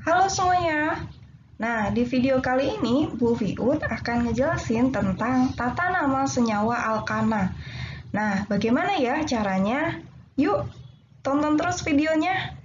Halo semuanya. Nah, di video kali ini Bu Fiud akan ngejelasin tentang tata nama senyawa alkana. Nah, bagaimana ya caranya? Yuk, tonton terus videonya.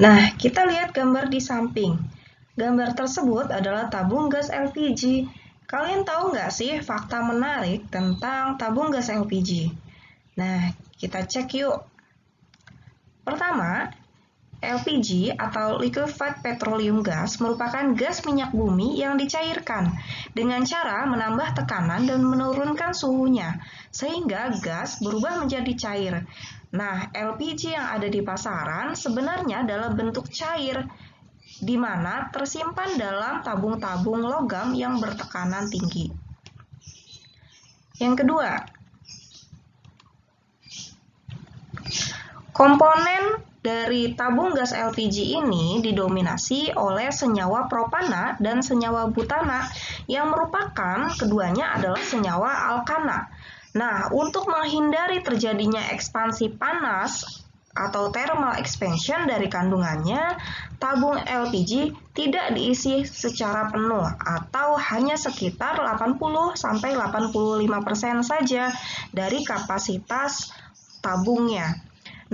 Nah, kita lihat gambar di samping. Gambar tersebut adalah tabung gas LPG. Kalian tahu nggak sih fakta menarik tentang tabung gas LPG? Nah, kita cek yuk. Pertama, LPG atau liquefied petroleum gas merupakan gas minyak bumi yang dicairkan dengan cara menambah tekanan dan menurunkan suhunya, sehingga gas berubah menjadi cair. Nah, LPG yang ada di pasaran sebenarnya dalam bentuk cair, di mana tersimpan dalam tabung-tabung logam yang bertekanan tinggi. Yang kedua, komponen dari tabung gas LPG ini didominasi oleh senyawa propana dan senyawa butana yang merupakan keduanya adalah senyawa alkana. Nah, untuk menghindari terjadinya ekspansi panas atau thermal expansion dari kandungannya, tabung LPG tidak diisi secara penuh atau hanya sekitar 80-85% saja dari kapasitas tabungnya.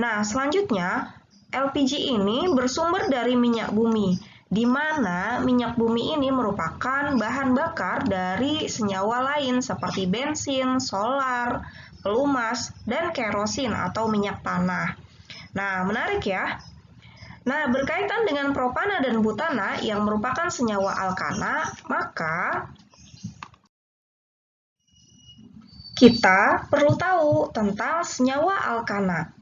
Nah, selanjutnya LPG ini bersumber dari minyak bumi, di mana minyak bumi ini merupakan bahan bakar dari senyawa lain seperti bensin, solar, pelumas, dan kerosin atau minyak tanah. Nah, menarik ya. Nah, berkaitan dengan propana dan butana yang merupakan senyawa alkana, maka kita perlu tahu tentang senyawa alkana.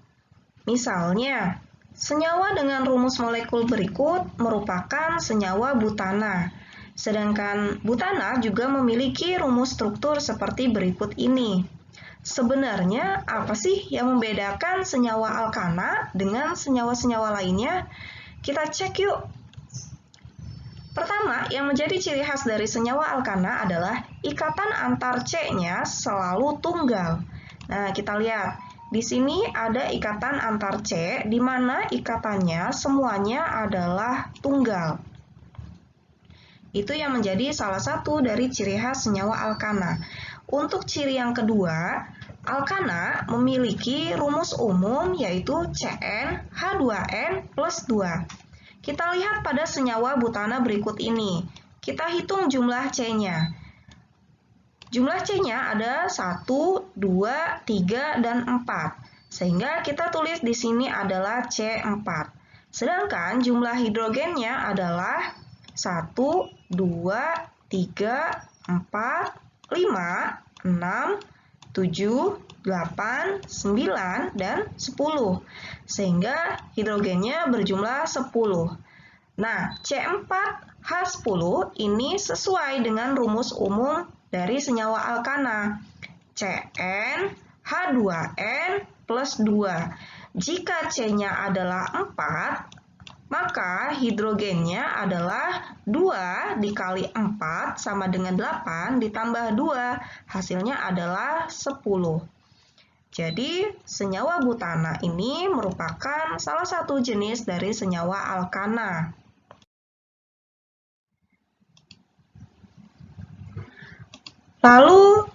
Misalnya, senyawa dengan rumus molekul berikut merupakan senyawa butana. Sedangkan butana juga memiliki rumus struktur seperti berikut ini. Sebenarnya apa sih yang membedakan senyawa alkana dengan senyawa-senyawa lainnya? Kita cek yuk. Pertama, yang menjadi ciri khas dari senyawa alkana adalah ikatan antar C-nya selalu tunggal. Nah, kita lihat. Di sini ada ikatan antar C, di mana ikatannya semuanya adalah tunggal. Itu yang menjadi salah satu dari ciri khas senyawa alkana. Untuk ciri yang kedua, alkana memiliki rumus umum yaitu CnH2n plus 2. Kita lihat pada senyawa butana berikut ini. Kita hitung jumlah C-nya. Jumlah C-nya ada 1, 2, 3, dan 4. Sehingga kita tulis di sini adalah C4. Sedangkan jumlah hidrogennya adalah 1, 2, 3, 4, 5, 6, 7, 8, 9, dan 10. Sehingga hidrogennya berjumlah 10. Nah, C4H10 ini sesuai dengan rumus umum dari senyawa alkana, CnH2n plus 2. Jika C-nya adalah 4, maka hidrogennya adalah 2 dikali 4 sama dengan 8 ditambah 2, hasilnya adalah 10. Jadi, senyawa butana ini merupakan salah satu jenis dari senyawa alkana. Lalu,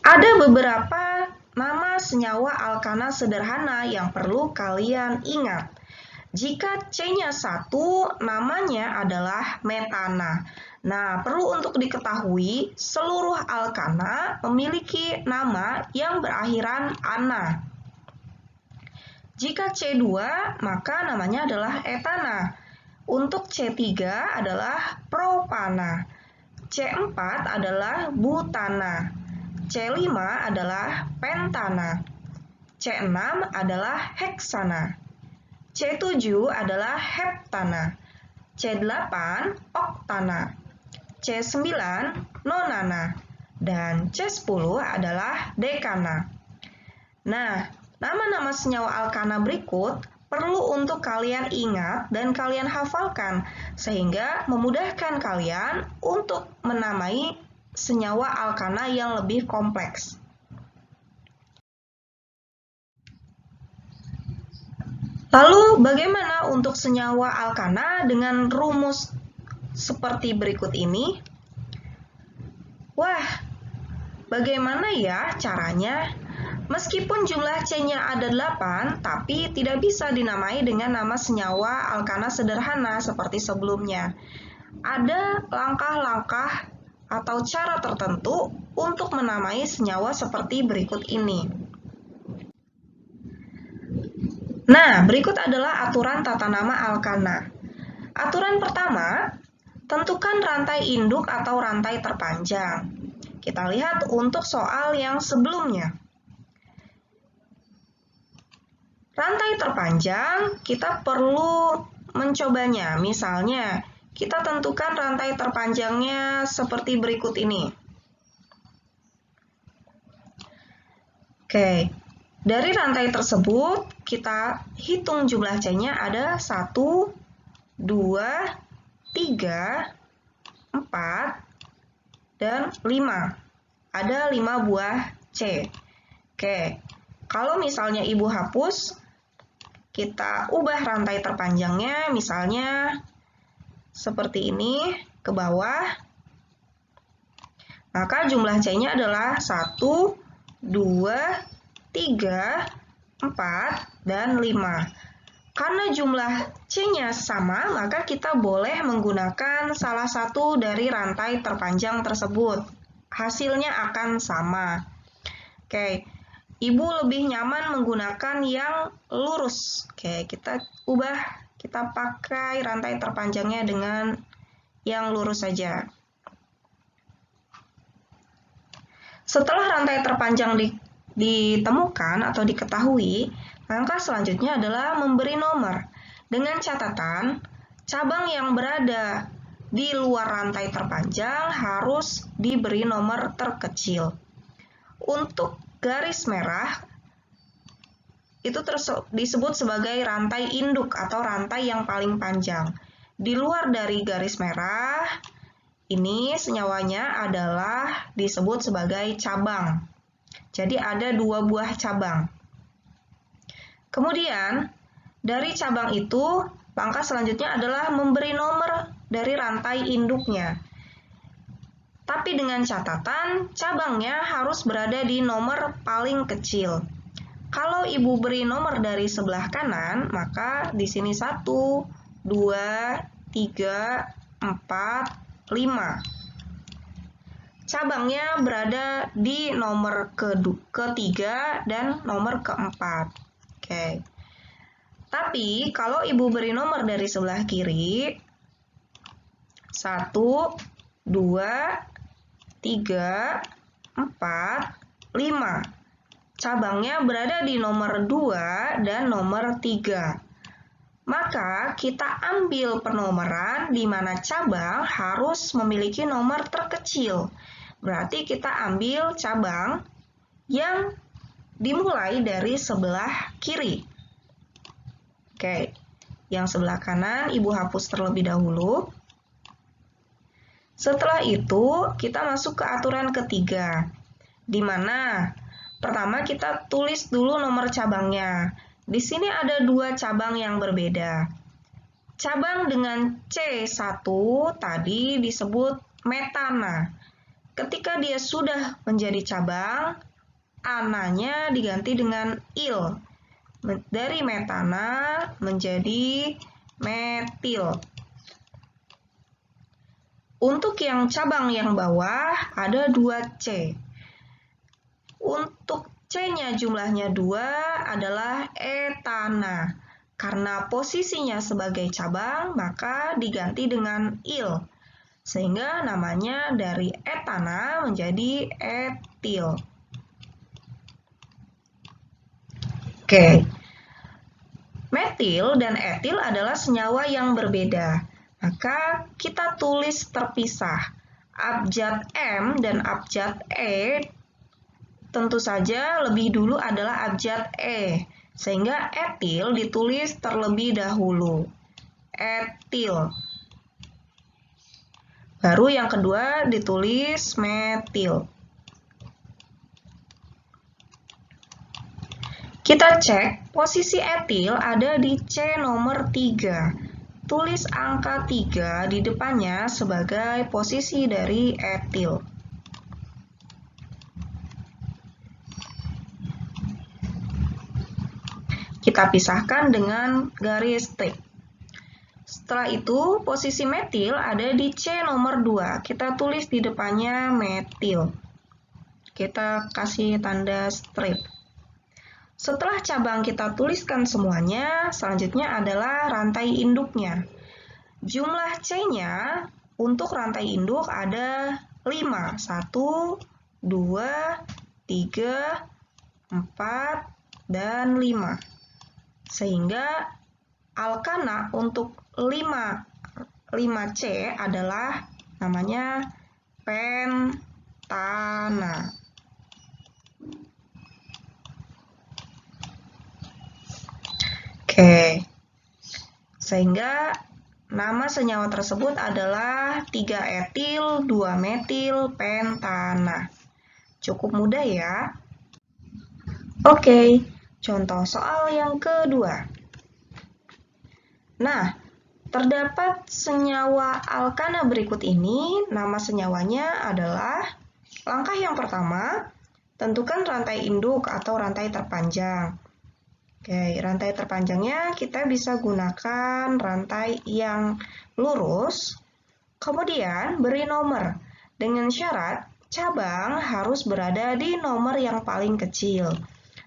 ada beberapa nama senyawa alkana sederhana yang perlu kalian ingat. Jika C-nya 1, namanya adalah metana. Nah, perlu untuk diketahui, seluruh alkana memiliki nama yang berakhiran ana. Jika C2, maka namanya adalah etana. Untuk C3 adalah propana. C4 adalah butana. C5 adalah pentana. C6 adalah heksana. C7 adalah heptana. C8 oktana. C9 nonana. Dan C10 adalah dekana. Nah, nama-nama senyawa alkana berikut perlu untuk kalian ingat dan kalian hafalkan, sehingga memudahkan kalian untuk menamai senyawa alkana yang lebih kompleks. Lalu, bagaimana untuk senyawa alkana dengan rumus seperti berikut ini? Wah, bagaimana ya caranya? Meskipun jumlah C-nya ada 8, tapi tidak bisa dinamai dengan nama senyawa alkana sederhana seperti sebelumnya. Ada langkah-langkah atau cara tertentu untuk menamai senyawa seperti berikut ini. Nah, berikut adalah aturan tata nama alkana. Aturan pertama, tentukan rantai induk atau rantai terpanjang. Kita lihat untuk soal yang sebelumnya. Rantai terpanjang, kita perlu mencobanya. Misalnya, kita tentukan rantai terpanjangnya seperti berikut ini. Oke, dari rantai tersebut, kita hitung jumlah C-nya ada 1, 2, 3, 4, dan 5. Ada 5 buah C. Oke, kalau misalnya Ibu hapus, kita ubah rantai terpanjangnya, misalnya seperti ini, ke bawah. Maka jumlah C-nya adalah 1, 2, 3, 4, dan 5. Karena jumlah C-nya sama, maka kita boleh menggunakan salah satu dari rantai terpanjang tersebut. Hasilnya akan sama. Oke, Ibu lebih nyaman menggunakan yang lurus. Oke, kita ubah, kita pakai rantai terpanjangnya dengan yang lurus saja. Setelah rantai terpanjang ditemukan atau diketahui, langkah selanjutnya adalah memberi nomor. Dengan catatan, cabang yang berada di luar rantai terpanjang harus diberi nomor terkecil. Untuk garis merah, itu disebut sebagai rantai induk atau rantai yang paling panjang. Di luar dari garis merah, ini senyawanya adalah disebut sebagai cabang. Jadi ada 2 buah cabang. Kemudian, dari cabang itu, langkah selanjutnya adalah memberi nomor dari rantai induknya. Tapi dengan catatan, cabangnya harus berada di nomor paling kecil. Kalau Ibu beri nomor dari sebelah kanan, maka di sini 1, 2, 3, 4, 5. Cabangnya berada di nomor ketiga dan nomor keempat. Oke. Tapi kalau Ibu beri nomor dari sebelah kiri, 1, 2, 3, 4, 5. Cabangnya berada di nomor 2 dan nomor 3. Maka kita ambil penomoran di mana cabang harus memiliki nomor terkecil. Berarti kita ambil cabang yang dimulai dari sebelah kiri. Oke, yang sebelah kanan Ibu hapus terlebih dahulu. Setelah itu, kita masuk ke aturan ketiga, di mana pertama kita tulis dulu nomor cabangnya. Di sini ada 2 cabang yang berbeda. Cabang dengan C1 tadi disebut metana. Ketika dia sudah menjadi cabang, ananya diganti dengan il. Dari metana menjadi metil. Untuk yang cabang yang bawah ada 2 C. Untuk C-nya jumlahnya 2 adalah etana. Karena posisinya sebagai cabang, maka diganti dengan il. Sehingga namanya dari etana menjadi etil. Oke. Metil dan etil adalah senyawa yang berbeda. Maka kita tulis terpisah. Abjad M dan abjad E tentu saja lebih dulu adalah abjad E. Sehingga etil ditulis terlebih dahulu. Etil. Baru yang kedua ditulis metil. Kita cek posisi etil ada di C nomor 3. Tulis angka 3 di depannya sebagai posisi dari etil. Kita pisahkan dengan garis tik. Setelah itu, posisi metil ada di C nomor 2. Kita tulis di depannya metil. Kita kasih tanda strip. Setelah cabang kita tuliskan semuanya, selanjutnya adalah rantai induknya. Jumlah C-nya untuk rantai induk ada 5. 1, 2, 3, 4, dan 5. Sehingga alkana untuk 5C adalah namanya pentana. Oke, sehingga nama senyawa tersebut adalah 3 etil, 2 metil, pentana. Cukup mudah ya. Oke, contoh soal yang kedua. Nah, terdapat senyawa alkana berikut ini. Nama senyawanya adalah, langkah yang pertama, tentukan rantai induk atau rantai terpanjang. Oke, rantai terpanjangnya kita bisa gunakan rantai yang lurus, kemudian beri nomor. Dengan syarat, cabang harus berada di nomor yang paling kecil.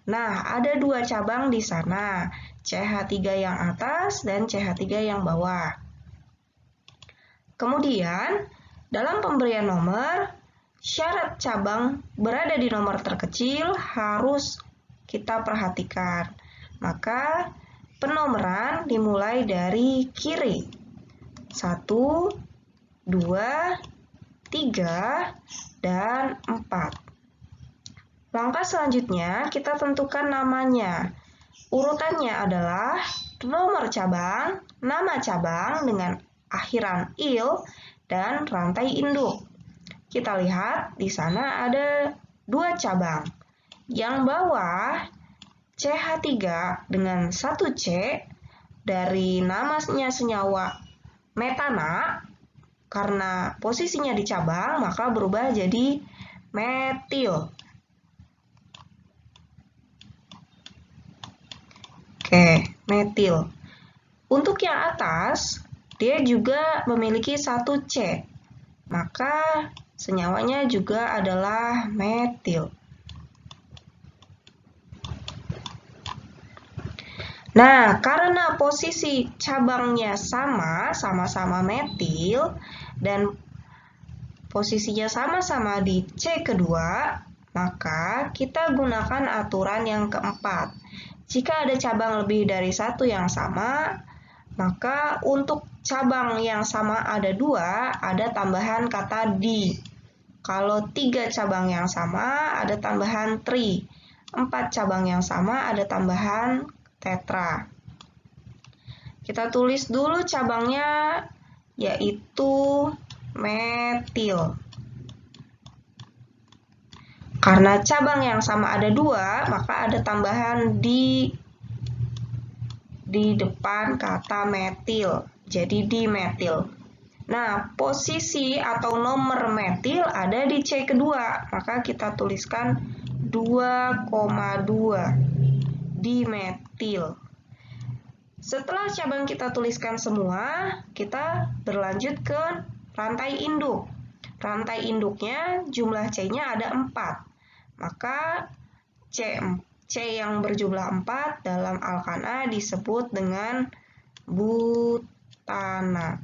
Nah, ada 2 cabang di sana, CH3 yang atas dan CH3 yang bawah. Kemudian, dalam pemberian nomor, syarat cabang berada di nomor terkecil harus kita perhatikan. Maka, penomoran dimulai dari kiri. 1, 2, 3, dan 4. Langkah selanjutnya, kita tentukan namanya. Urutannya adalah nomor cabang, nama cabang dengan akhiran il, dan rantai induk. Kita lihat di sana ada 2 cabang. Yang bawah CH3 dengan 1C dari namanya senyawa metana, karena posisinya di cabang maka berubah jadi metil. Oke, metil. Untuk yang atas, dia juga memiliki 1C, maka senyawanya juga adalah metil. Nah, karena posisi cabangnya sama-sama metil, dan posisinya sama-sama di C kedua, maka kita gunakan aturan yang keempat. Jika ada cabang lebih dari 1 yang sama, maka untuk cabang yang sama ada 2, ada tambahan kata di. Kalau 3 cabang yang sama, ada tambahan tri. 4 cabang yang sama, ada tambahan tetra. Kita tulis dulu cabangnya, yaitu metil. Karena cabang yang sama ada 2, maka ada tambahan di depan kata metil, jadi dimetil. Nah, posisi atau nomor metil ada di C kedua, maka kita tuliskan 2,2 dimetil. Setelah cabang kita tuliskan semua, kita berlanjut ke rantai induk. Rantai induknya jumlah C-nya ada 4. Maka C yang berjumlah 4 dalam alkana disebut dengan butana.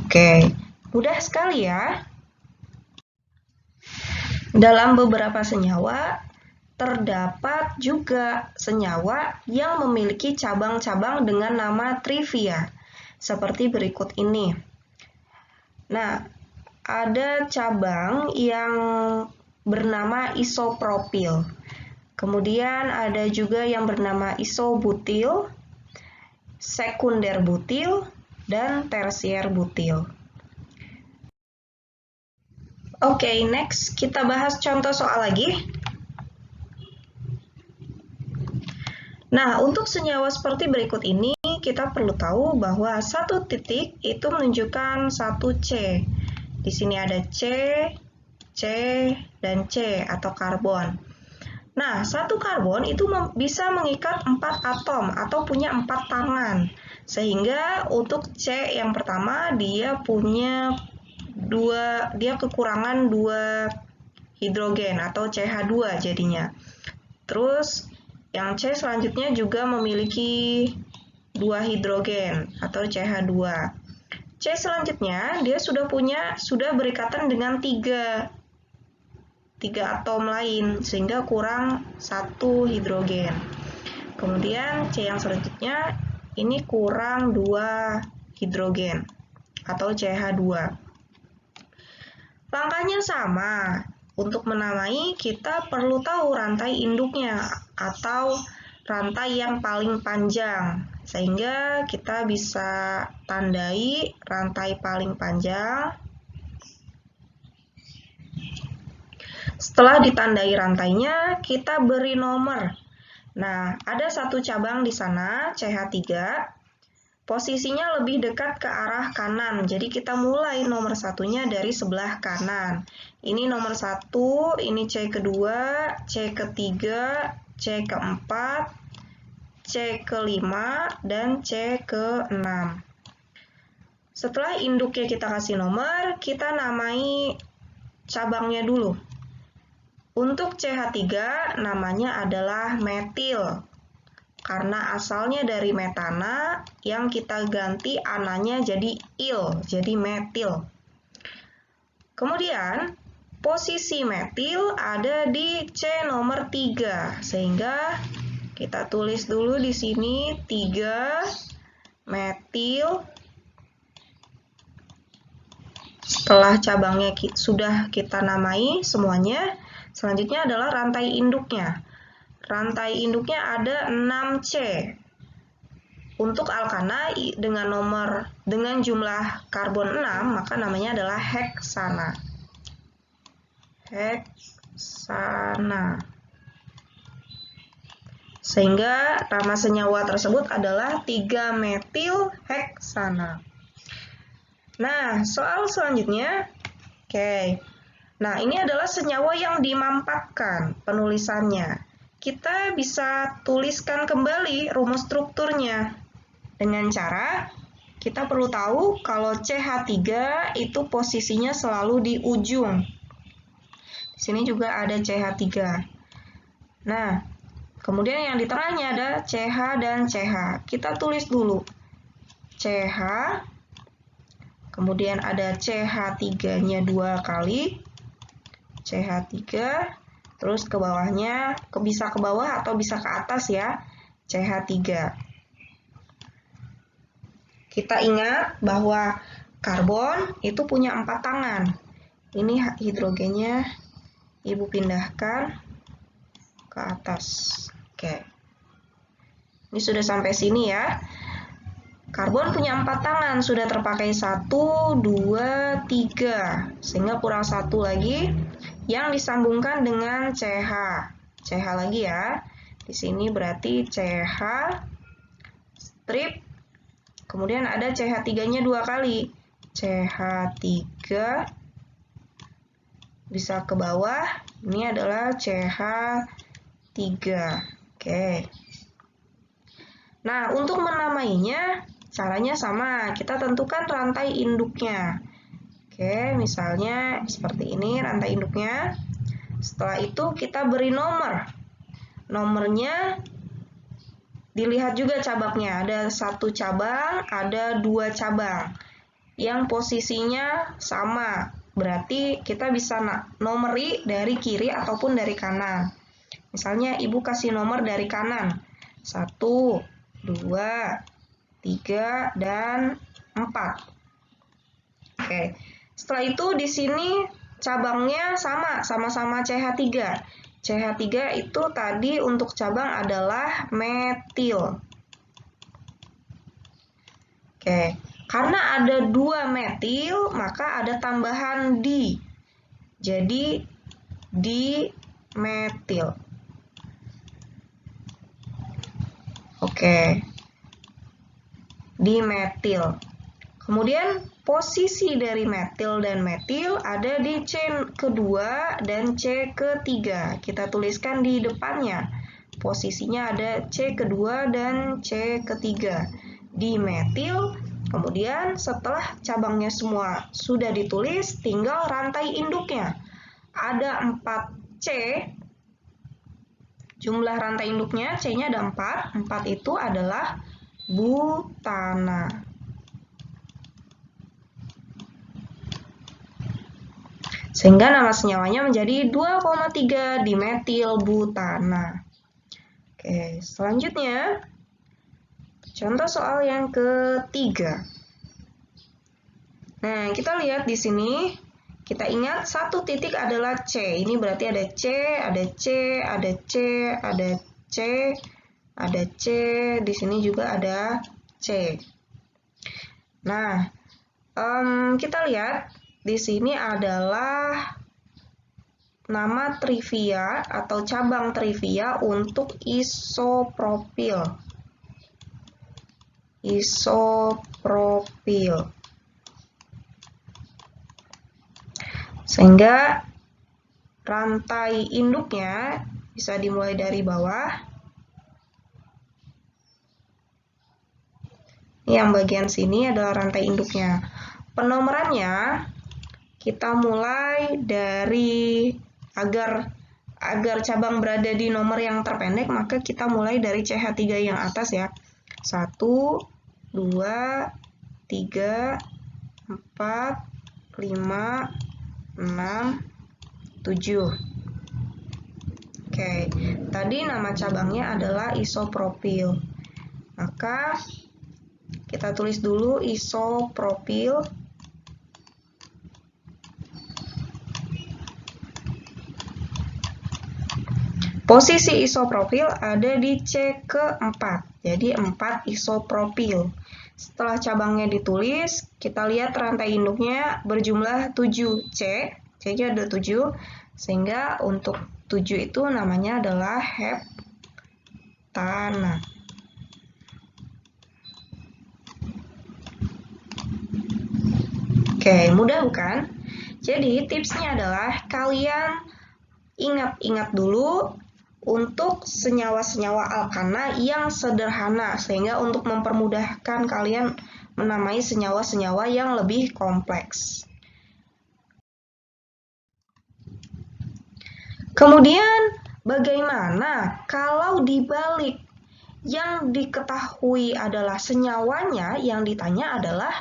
Oke, mudah sekali ya. Dalam beberapa senyawa, terdapat juga senyawa yang memiliki cabang-cabang dengan nama trivia, seperti berikut ini. Nah, ada cabang yang bernama isopropil. Kemudian ada juga yang bernama isobutil, sekunder butil, dan tersier butil. Oke, next kita bahas contoh soal lagi. Nah, untuk senyawa seperti berikut ini, kita perlu tahu bahwa satu titik itu menunjukkan satu C. Di sini ada C, C, dan C atau karbon. Nah, satu karbon itu bisa mengikat 4 atom atau punya 4 tangan. Sehingga untuk C yang pertama dia punya dia kekurangan 2 hidrogen atau CH2 jadinya. Terus yang C selanjutnya juga memiliki 2 hidrogen atau CH2. C selanjutnya dia sudah berikatan dengan 3 atom lain sehingga kurang 1 hidrogen. Kemudian C yang selanjutnya ini kurang 2 hidrogen atau CH2. Langkahnya sama. Untuk menamai kita perlu tahu rantai induknya atau rantai yang paling panjang. Sehingga kita bisa tandai rantai paling panjang. Setelah ditandai rantainya, kita beri nomor. Nah, ada satu cabang di sana, CH3. Posisinya lebih dekat ke arah kanan, jadi kita mulai nomor satunya dari sebelah kanan. Ini nomor 1, ini C kedua, C ketiga, C keempat, C kelima, dan C keenam. Setelah induknya kita kasih nomor, kita namai cabangnya dulu. Untuk CH3 namanya adalah metil. Karena asalnya dari metana, yang kita ganti ananya jadi il, jadi metil. Kemudian, posisi metil ada di C nomor 3, sehingga kita tulis dulu di sini 3 metil. Setelah cabangnya sudah kita namai semuanya, selanjutnya adalah rantai induknya. Rantai induknya ada 6C. Untuk alkana dengan jumlah karbon 6, maka namanya adalah heksana. Heksana. Sehingga nama senyawa tersebut adalah 3-metil heksana. Nah, soal selanjutnya. Oke. Nah, ini adalah senyawa yang dimampatkan penulisannya. Kita bisa tuliskan kembali rumus strukturnya dengan cara kita perlu tahu kalau CH3 itu posisinya selalu di ujung. Di sini juga ada CH3. Nah, kemudian yang di tengahnya ada CH dan CH. Kita tulis dulu CH, kemudian ada CH3-nya 2 kali, CH3, terus ke bawahnya, bisa ke bawah atau bisa ke atas ya, CH3. Kita ingat bahwa karbon itu punya 4 tangan. Ini hidrogennya Ibu pindahkan ke atas. Oke. Ini sudah sampai sini ya. Karbon punya 4 tangan, sudah terpakai 1, 2, 3. Sehingga kurang 1 lagi yang disambungkan dengan CH. CH lagi ya. Di sini berarti CH strip. Kemudian ada CH3-nya 2 kali. CH3 bisa ke bawah. Ini adalah CH3. Oke. Nah, untuk menamainya caranya sama. Kita tentukan rantai induknya. Oke, misalnya seperti ini rantai induknya. Setelah itu kita beri nomor. Nomornya dilihat juga cabangnya. Ada 1 cabang, ada 2 cabang. yang posisinya sama. Berarti kita bisa nomori dari kiri ataupun dari kanan. Misalnya ibu kasih nomor dari kanan. 1, 2, 3, dan 4. Oke. Setelah itu di sini cabangnya sama-sama CH3. CH3 itu tadi untuk cabang adalah metil. Oke. Karena ada 2 metil, maka ada tambahan di. Jadi dimetil. Oke. Dimetil. Kemudian posisi dari metil dan metil ada di C kedua dan C ketiga. Kita tuliskan di depannya. Posisinya ada C kedua dan C ketiga. Dimetil. Kemudian setelah cabangnya semua sudah ditulis, tinggal rantai induknya. Ada 4C. Jumlah rantai induknya, C-nya ada 4. 4 itu adalah butana. Sehingga nama senyawanya menjadi 2,3 dimetil butana. Oke, selanjutnya contoh soal yang ketiga. Nah, kita lihat di sini, kita ingat satu titik adalah C. Ini berarti ada C, ada C, ada C, ada C, ada C, di sini juga ada C. Nah, kita lihat di sini adalah nama trivia atau cabang trivia untuk isopropil. Isopropil. Sehingga rantai induknya bisa dimulai dari bawah. Yang bagian sini adalah rantai induknya. Penomorannya kita mulai dari agar cabang berada di nomor yang terpendek, maka kita mulai dari CH3 yang atas ya. 1, 2, 3, 4, 5, 6, 7. Oke, tadi nama cabangnya adalah isopropil. Maka kita tulis dulu isopropil. Posisi isopropil ada di C keempat. Jadi 4 isopropil. Setelah cabangnya ditulis, kita lihat rantai induknya berjumlah 7C. C-nya ada 7, sehingga untuk 7 itu namanya adalah heptana. Oke, mudah bukan? Jadi tipsnya adalah kalian ingat-ingat dulu untuk senyawa-senyawa alkana yang sederhana, sehingga untuk mempermudahkan kalian menamai senyawa-senyawa yang lebih kompleks. Kemudian, bagaimana kalau dibalik? Yang diketahui adalah senyawanya, yang ditanya adalah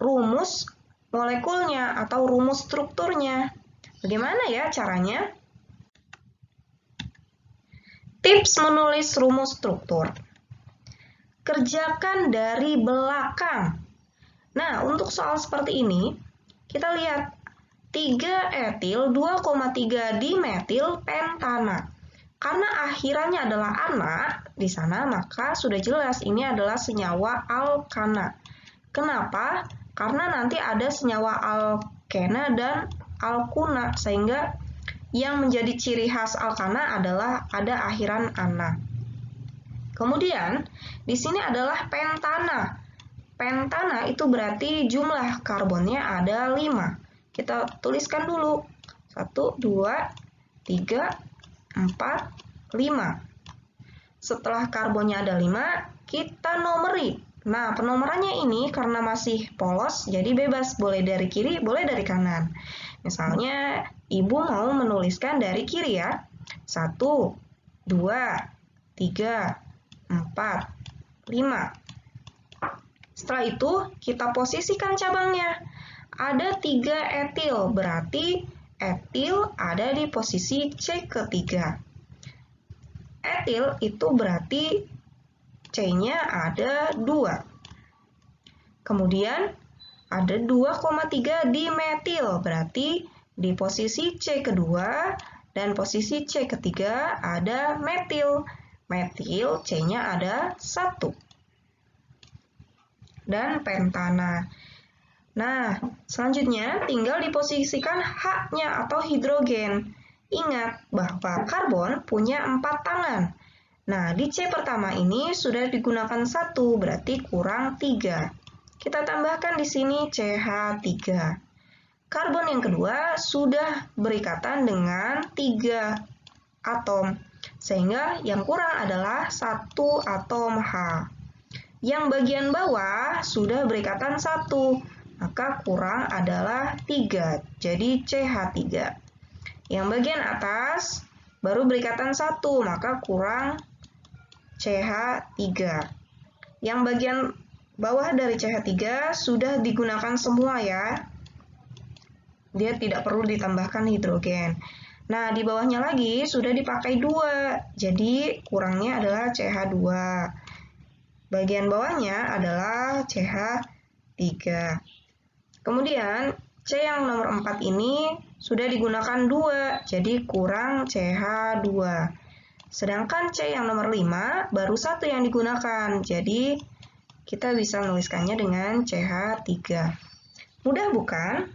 rumus molekulnya atau rumus strukturnya. Bagaimana ya caranya? Tips menulis rumus struktur. Kerjakan dari belakang. Nah, untuk soal seperti ini, kita lihat 3 etil 2,3 dimetil pentana. Karena akhirannya adalah ana di sana, maka sudah jelas ini adalah senyawa alkana. Kenapa? Karena nanti ada senyawa alkena dan alkuna, sehingga yang menjadi ciri khas alkana adalah ada akhiran ana. Kemudian, di sini adalah pentana. Pentana itu berarti jumlah karbonnya ada 5. Kita tuliskan dulu. 1, 2, 3, 4, 5. Setelah karbonnya ada 5, kita nomori. Nah, penomorannya ini karena masih polos, jadi bebas. Boleh dari kiri, boleh dari kanan. Misalnya, ibu mau menuliskan dari kiri ya. 1, 2, 3, 4, 5. Setelah itu, kita posisikan cabangnya. Ada 3 etil, berarti etil ada di posisi C ketiga. Etil itu berarti C-nya ada 2. Kemudian ada 2,3 dimetil, berarti di posisi C kedua dan posisi C ketiga ada metil. Metil C-nya ada 1. Dan pentana. Nah, selanjutnya tinggal diposisikan H-nya atau hidrogen. Ingat bahwa karbon punya 4 tangan. Nah, di C pertama ini sudah digunakan 1, berarti kurang 3. Kita tambahkan di sini CH3. Karbon yang kedua sudah berikatan dengan 3 atom, sehingga yang kurang adalah 1 atom H. Yang bagian bawah sudah berikatan 1, maka kurang adalah 3, jadi CH3. Yang bagian atas baru berikatan 1, maka kurang CH3. Yang bagian bawah dari CH3 sudah digunakan semua ya. Dia tidak perlu ditambahkan hidrogen. Nah, di bawahnya lagi sudah dipakai 2, jadi kurangnya adalah CH2. Bagian bawahnya adalah CH3. Kemudian C yang nomor 4 ini sudah digunakan 2, jadi kurang CH2. Sedangkan C yang nomor 5 baru 1 yang digunakan, jadi kita bisa menuliskannya dengan CH3. Mudah bukan?